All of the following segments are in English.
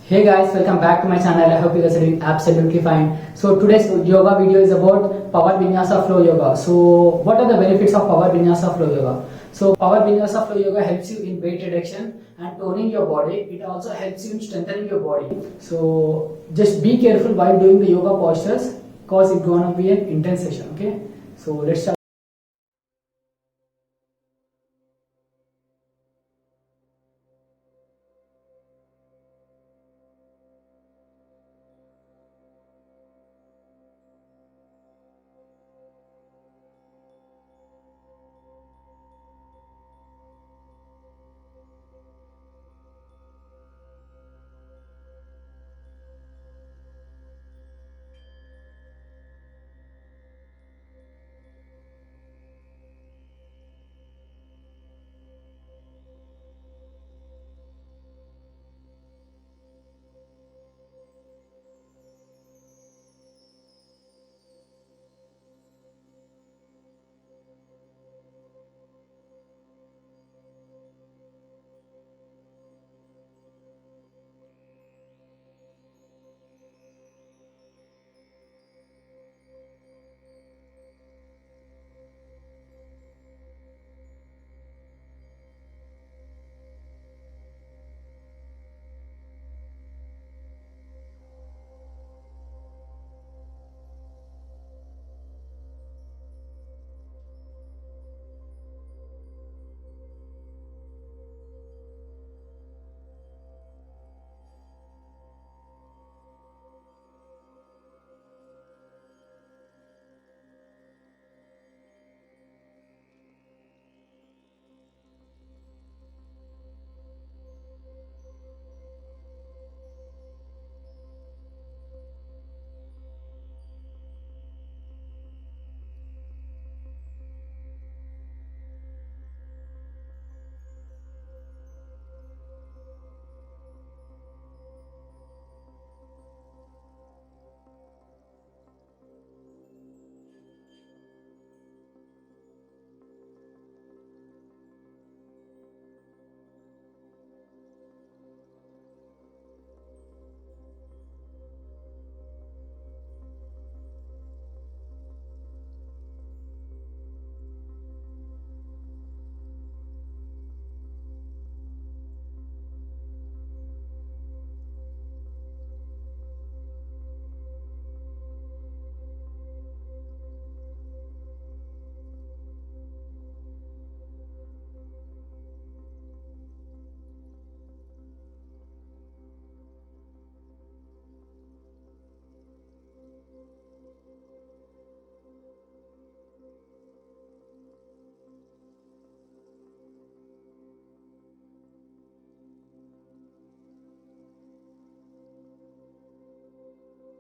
Hey guys, welcome back to my channel. I hope you guys are doing absolutely fine. So today's yoga video is about Power Vinyasa Flow Yoga. So what are the benefits of Power Vinyasa Flow Yoga? So Power Vinyasa Flow Yoga helps you in weight reduction and toning your body. It also helps you in strengthening your body. So just be careful while doing the yoga postures because it's gonna be an intense session. Okay. So let's start.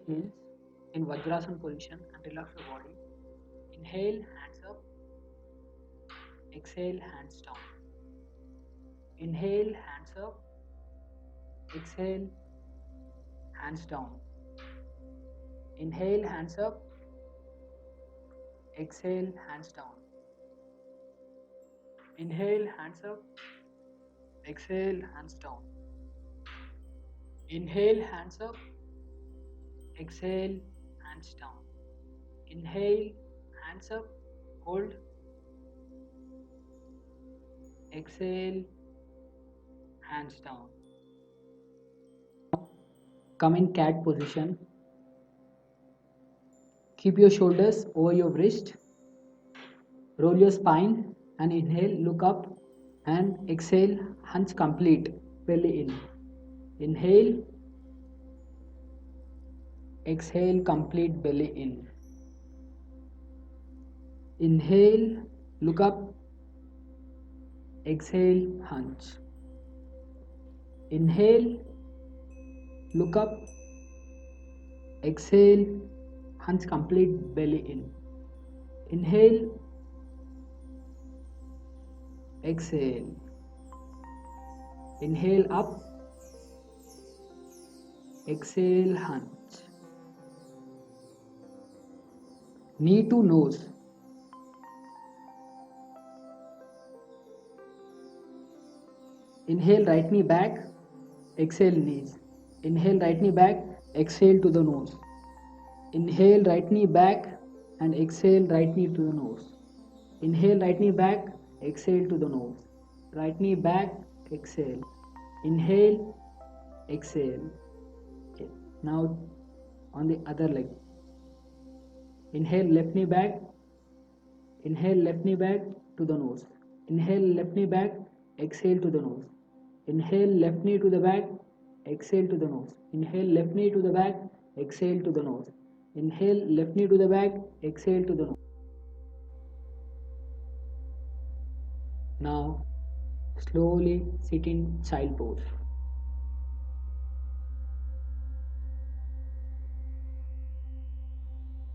Heels in Vajrasana position and relax your body. Inhale, hands up. Exhale, hands down. Inhale, hands up. Exhale, hands down. Inhale, hands up. Exhale, hands down. Inhale, hands up. Exhale, hands down. Inhale, hands up. Exhale, hands down. Inhale, hands up. Hold. Exhale, hands down. Come in cat position. Keep your shoulders over your wrist. Roll your spine and inhale, look up and exhale, hunch complete, belly in. Inhale, exhale, complete belly in. Inhale, look up, exhale, hunch. Inhale, look up, exhale, hunch complete belly in. Inhale, exhale. Inhale up, exhale, hunch. Knee to nose. Inhale, right knee back, exhale, knees. Inhale right knee back, exhale to the nose. Inhale right knee back and exhale right knee to the nose. Inhale right knee back, exhale to the nose. Right knee back, exhale. Inhale, exhale. Okay. Now on the other leg. Inhale left knee back, inhale left knee back to the nose. Inhale left knee back, exhale to the nose. Inhale left knee to the back, exhale to the nose. Inhale left knee to the back, exhale to the nose. Inhale left knee to the back, exhale to the nose. Now slowly sit in child pose.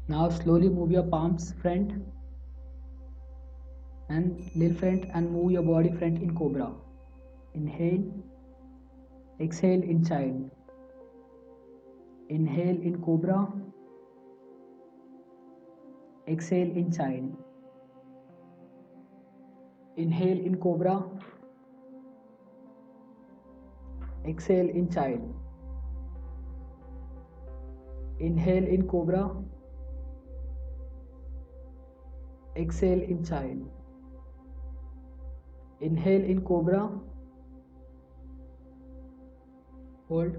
Now slowly move your palms front and little front and move your body front in cobra. Inhale, exhale in child. Inhale in cobra, exhale in child. Inhale in cobra, exhale in child. Inhale in cobra, exhale in child. Inhale in cobra, hold,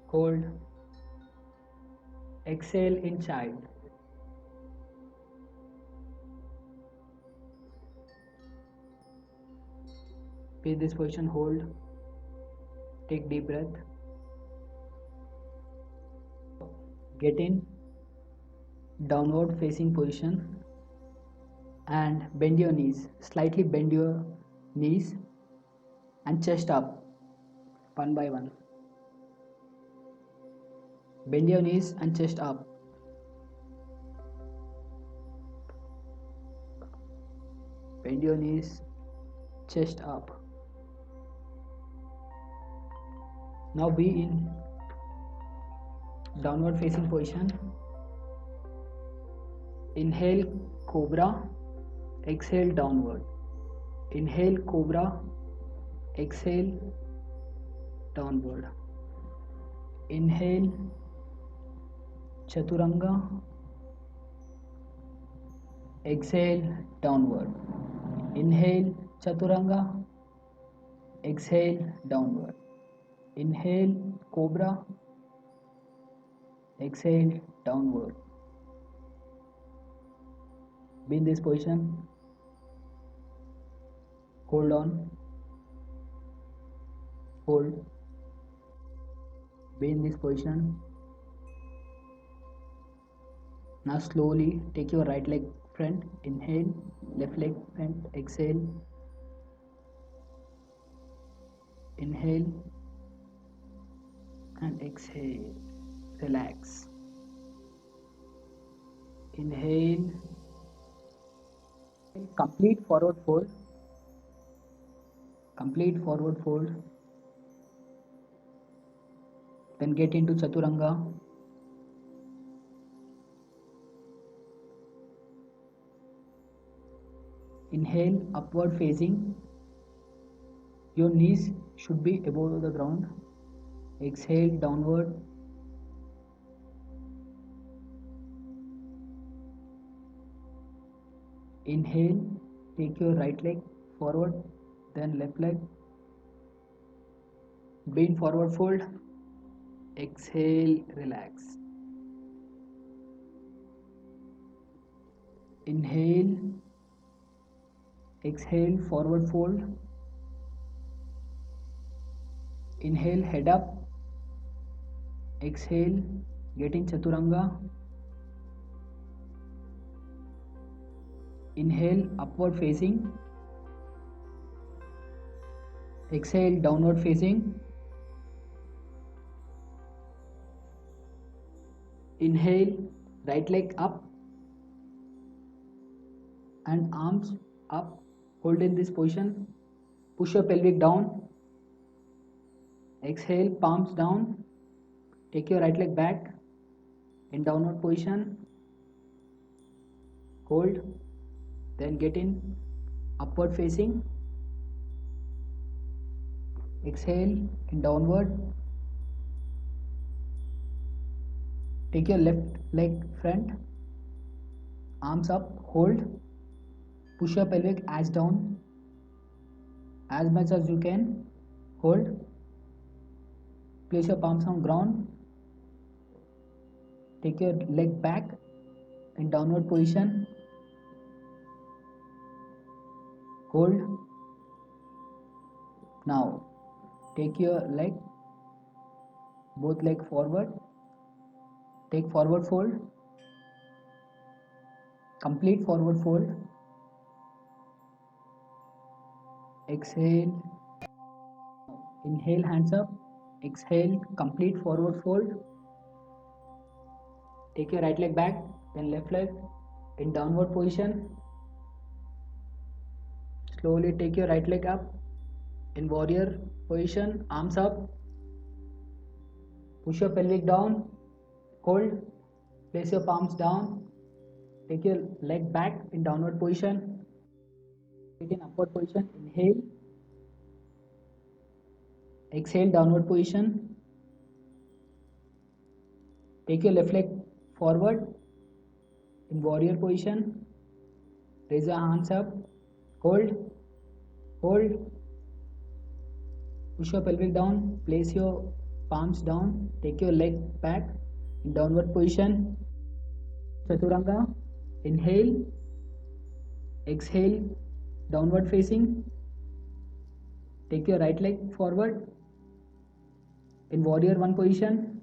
hold, exhale in child. Be this position, hold, take deep breath. Get in downward facing position and bend your knees. Slightly bend your knees and chest up one by one. Bend your knees and chest up. Bend your knees, chest up. Now be in downward facing position. Inhale cobra, exhale downward. Inhale cobra, exhale downward. Inhale chaturanga, exhale downward. Inhale chaturanga, exhale downward. Inhale cobra, exhale downward. Be in this position. Hold on. Hold. Be in this position. Now slowly take your right leg front. Inhale. Left leg front. Exhale. Inhale and exhale. Relax. Inhale. Complete forward fold. Complete forward fold. Then get into chaturanga. Inhale upward facing. Your knees should be above the ground. Exhale downward. Inhale, take your right leg forward, then left leg. Be in forward fold. Exhale, relax. Inhale, exhale, forward fold. Inhale, head up. Exhale, get in chaturanga. Inhale, upward facing. Exhale, downward facing. Inhale, right leg up and arms up. Hold in this position. Push your pelvic down. Exhale, palms down. Take your right leg back in downward position. Hold. Then get in upward facing. exhale in downward. Take your left leg front, arms up, hold, push your pelvic as down as much as you can, hold, place your palms on ground, take your leg back in downward position, hold. Now take your leg, both leg forward, take forward fold, complete forward fold, exhale, inhale hands up, exhale complete forward fold, take your right leg back, then left leg in downward position, slowly take your right leg up in warrior position, arms up, push your pelvic down, hold, place your palms down, take your leg back in downward position, take in upward position, inhale, exhale downward position, take your left leg forward in warrior position, raise your hands up, hold, hold, push your pelvic down, place your palms down, take your leg back in downward position, chaturanga, inhale, exhale downward facing, take your right leg forward in warrior one position,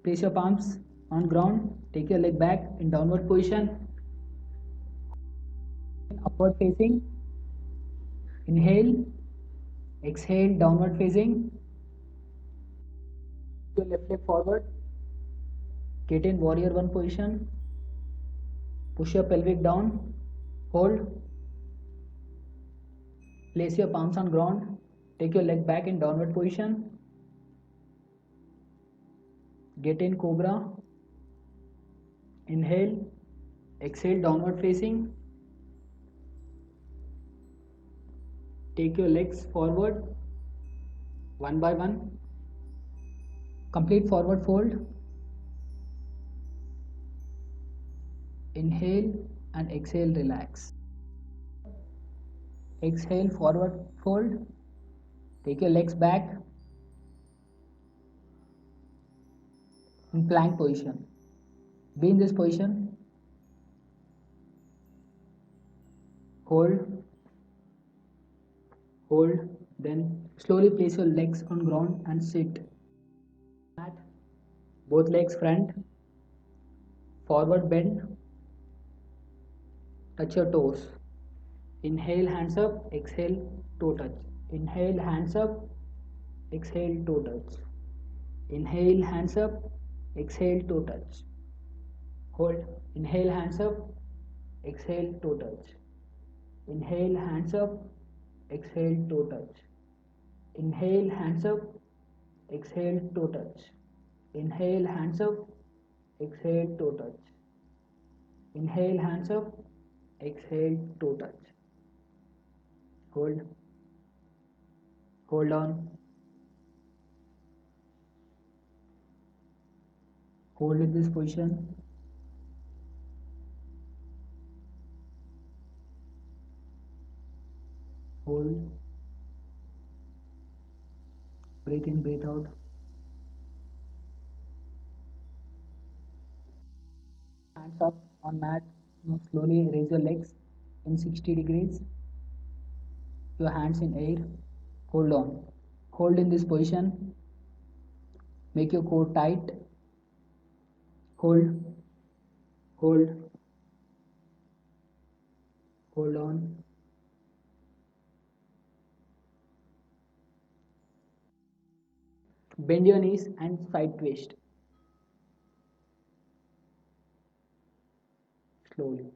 place your palms on ground, take your leg back in downward position, upward facing, inhale, exhale downward facing, your left leg forward, get in warrior one position, push your pelvic down, hold, place your palms on ground, take your leg back in downward position, get in cobra, inhale, exhale downward facing, take your legs forward one by one, complete forward fold, inhale and exhale, relax, exhale forward fold, take your legs back in plank position, be in this position, hold, hold, then slowly place your legs on ground and sit. Both legs front, forward bend, touch your toes. Inhale, hands up, exhale, toe touch. Inhale, hands up, exhale, toe touch. Inhale, hands up, exhale, toe touch. Hold. Inhale, hands up, exhale, toe touch. Inhale, hands up, exhale, toe touch. Inhale, hands up, exhale, toe touch. Inhale, hands up, exhale, toe touch. Inhale, hands up, exhale, toe touch. Hold. Hold on. Hold in this position. Hold. Breathe in, breathe out. Hands up on mat. Now slowly raise your legs in 60 degrees. Your hands in air. Hold on. Hold in this position. Make your core tight. Hold. Hold. Hold on. Bend your knees and side twist. Slowly.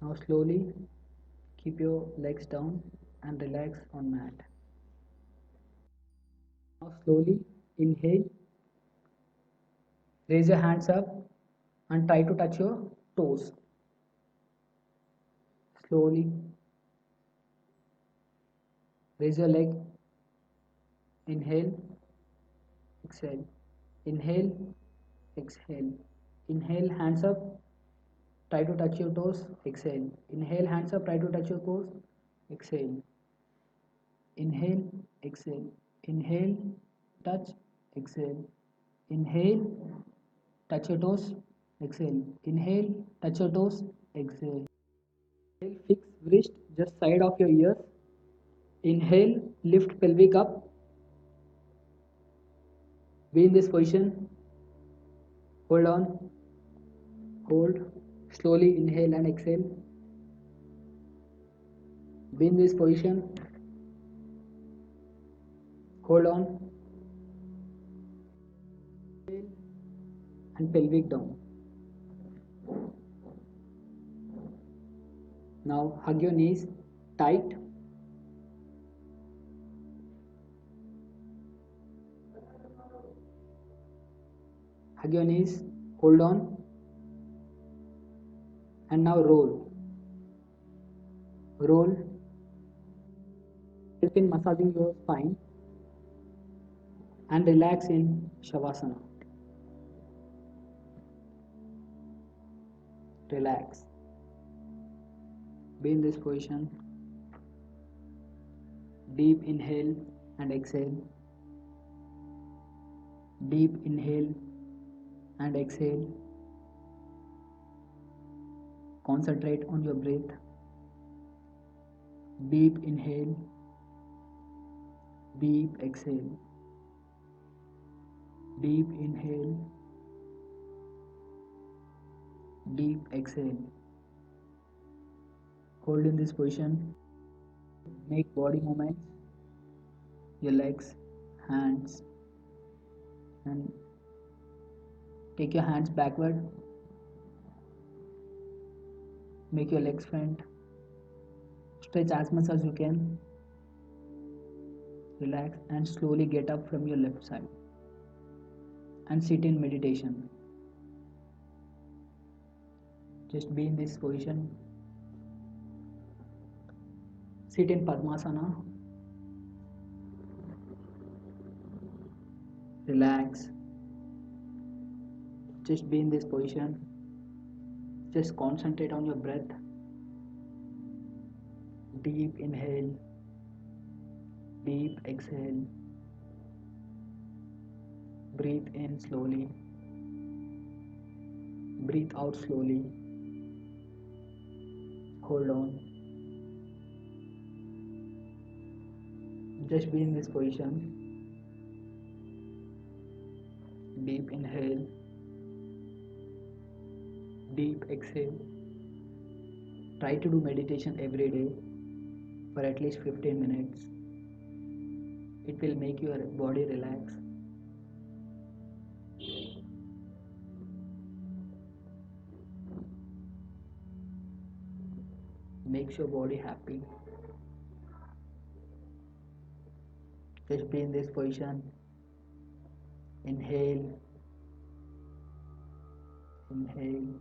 Now slowly keep your legs down and relax on mat. Now slowly inhale, Raise your hands up and try to touch your toes. Slowly raise your leg. Inhale, exhale. Inhale, exhale. Inhale, hands up. Try to touch your toes. Exhale. Inhale, hands up. Try to touch your toes. Exhale. Inhale, exhale. Inhale, touch, exhale. Inhale, touch your toes. Exhale. Inhale, touch your toes. Exhale. Inhale, fix wrist just side of your ears. Inhale, lift pelvic up. Be in this position. Hold on. Hold. Slowly inhale and exhale. Be in this position. Hold on. Inhale and pelvic down. Now hug your knees tight. Hug your knees. Hold on. And now roll. Roll. Help in massaging your spine and relax in Shavasana. Relax. Be in this position. Deep inhale and exhale. Deep inhale and exhale. Concentrate on your breath. Deep inhale. Deep exhale. Deep inhale. Deep exhale. Hold in this position. Make body movements. Your legs, hands, and take your hands backward. Make your legs front. Stretch as much as you can. Relax and slowly get up from your left side and sit in meditation. Just be in this position. Sit in Padmasana. Relax. Just be in this position. Just concentrate on your breath. Deep inhale. Deep exhale. Breathe in slowly. Breathe out slowly. Hold on. Just be in this position. Deep inhale. Deep exhale. Try to do meditation every day for at least 15 minutes. It will make your body relax. Makes your body happy. Just be in this position. Inhale. Inhale.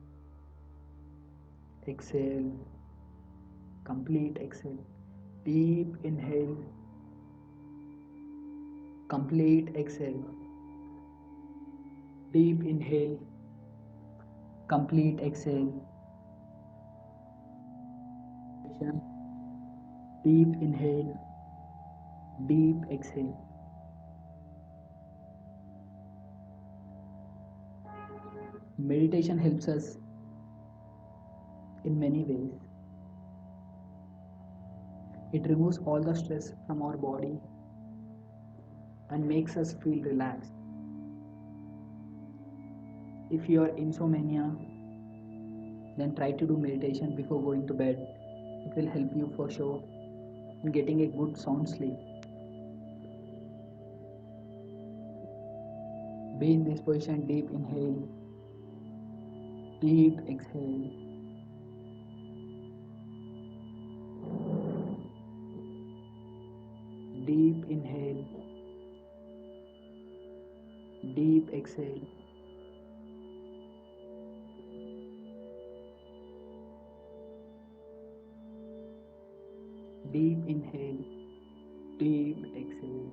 Exhale. Complete exhale. Deep inhale. Complete exhale. Deep inhale. Complete exhale. Deep inhale. Deep exhale. Meditation helps us in many ways. It removes all the stress from our body and makes us feel relaxed. If you are insomnia, then try to do meditation before going to bed. It will help you for sure in getting a good sound sleep. Be in this position. Deep inhale. Deep exhale. Deep inhale. Deep exhale. Deep inhale, deep exhale.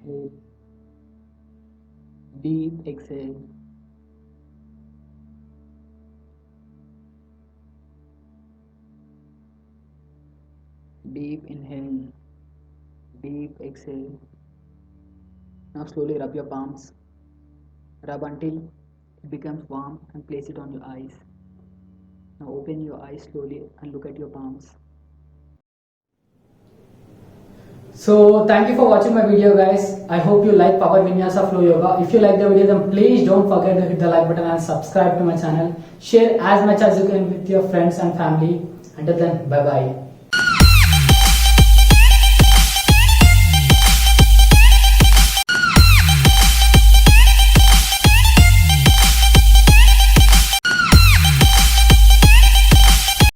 Inhale, deep exhale. Deep inhale, deep exhale. Now slowly rub your palms. Rub until it becomes warm and place it on your eyes. Now open your eyes slowly and look at your palms. So thank you for watching my video, guys. I hope you like Power Vinyasa Flow Yoga. If you like the video, then please don't forget to hit the like button and subscribe to my channel. Share as much as you can with your friends and family. Until then, bye bye.